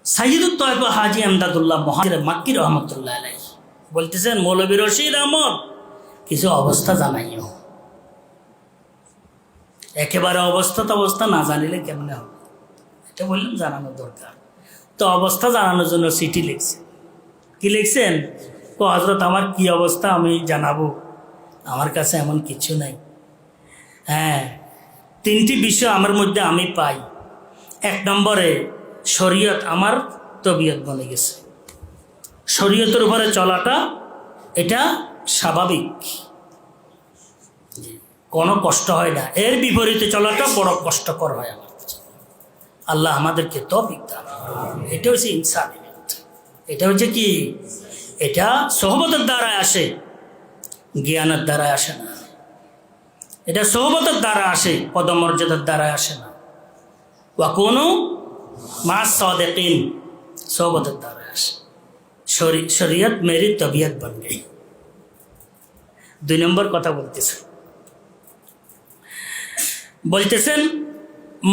সাইয়্যিদুত তায়েফ হাজী আমদাদুল্লাহ মুহাজির মাক্কি রহমতুল্লাহ আলাইহি বলতেছেন, মৌলভী রশিদ আহমদ কিছু অবস্থা জানাইও। একেবারে অবস্থা না জানিলে কেমনে হবে, এটা বললাম জানানো দরকার। তো অবস্থা জানানোর জন্য চিঠি লিখছেন। কি লিখছেন? হযরত আমার কি অবস্থা আমি জানাবো, আমার কাছে এমন কিছু নাই। হ্যাঁ, তিনটি বিষয় আমার মধ্যে আমি পাই। এক নম্বরে শরীয়ত আমার তবিয়ত বনে গেছে, শরীয়তের উপরে চলাটা এটা স্বাভাবিক, কোনো কষ্ট হয় না। এর বিপরীতে চলাটা বড় কষ্টকর হয় আমার। আল্লাহ আমাদেরকে তৌফিক দান। এটা হচ্ছে ইনসানিয়ত। এটা হচ্ছে কি, এটা সোহবতের দ্বারায় আসে, জ্ঞানের দ্বারায় আসে না। এটা সোহবতের দ্বারা আসে, পদমর্যাদার দ্বারায় আসে না। ওয়াকুনু মা'আস সাদিকিন, সোহবতের দ্বারায় আসে। শরীয়ত মেরি তবিয়ত বন গই। 2 নম্বর কথা বলতেছেন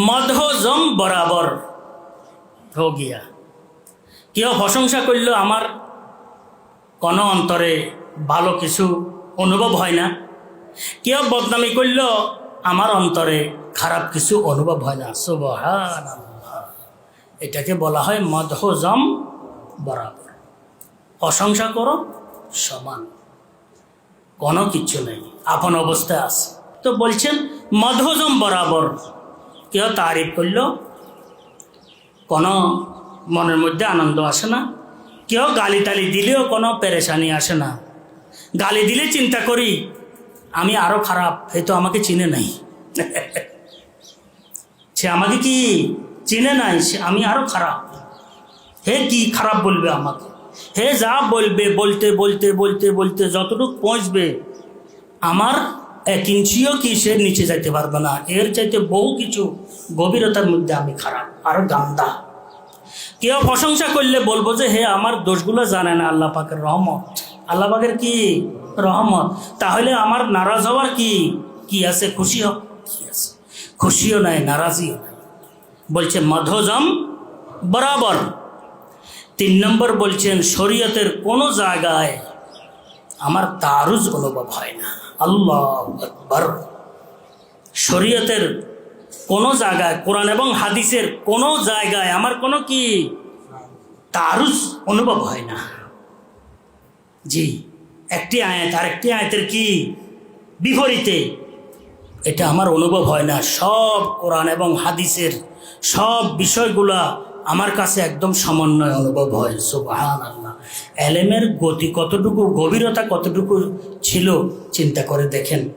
মদহ জম বরাবর হো গিয়া। কেউ প্রশংসা করলো, আমার কোনো অন্তরে ভালো কিছু অনুভব হয় না। কেউ বদনামি করলো, আমার অন্তরে খারাপ কিছু অনুভব হয় না। সুবহানাল্লাহ, এটাকে বলা হয় মদহ জম বরাবর। প্রশংসা করো সমান, কোনো কিছু নেই, আপন অবস্থায় আছে। তো বলছেন মধুজম বরাবর। কেউ তারিফ করলো, কোনো মনের মধ্যে আনন্দ আসে না। কেউ গালি টালি দিলেও কোনো পেরেশানি আসে না। গালি দিলে চিন্তা করি আমি আরো খারাপ, হয়তো আমাকে চিনে নাই। সে আমাকে কি চিনে নাই, সে আমি আরো খারাপ। হে কি খারাপ বলবে আমাকে, হে যা বলবে, বলতে বলতে বলতে বলতে যতটুকু পৌঁছবে, আমার 1 ইঞ্চিও কি সে নিচে যাইতে পারবে না। এর চাইতে বহু কিছু গভীরতার মধ্যে আমি খারাপ, আরো গান্দা। কেউ প্রশংসা করলে বলবো যে হে আমার দোষগুলো জানে না, আল্লাহ পাকের রহমত। আল্লাহ পাকের কি রহমত। তাহলে আমার নারাজ হওয়ার কি আছে? খুশি হোক, কি আছে? খুশিও নাই, নারাজিও নাই। বলছে মধুজম বরাবর। 3 নম্বর বলছেন শরীয়তের কোনো জায়গায় আমার তারুজ অনুভব হয় না। আল্লাহু আকবার। শরীয়তের কোনো জায়গায়, কোরআন এবং হাদিসের কোনো জায়গায় আমার কোনো কি তারুজ অনুভব হয় না। জি, একটি আয়াত আরেকটি আয়াতের কি বিপরীতে, এটা আমার অনুভব হয় না। সব কোরআন এবং হাদিসের সব বিষয়গুলা আমার কাছে একদম সমন্বয় অনুভব হয়। সুবহানাল্লাহ। এলেমের গতি কতটুকু, গভীরতা কতটুকু ছিল চিন্তা করে দেখেন।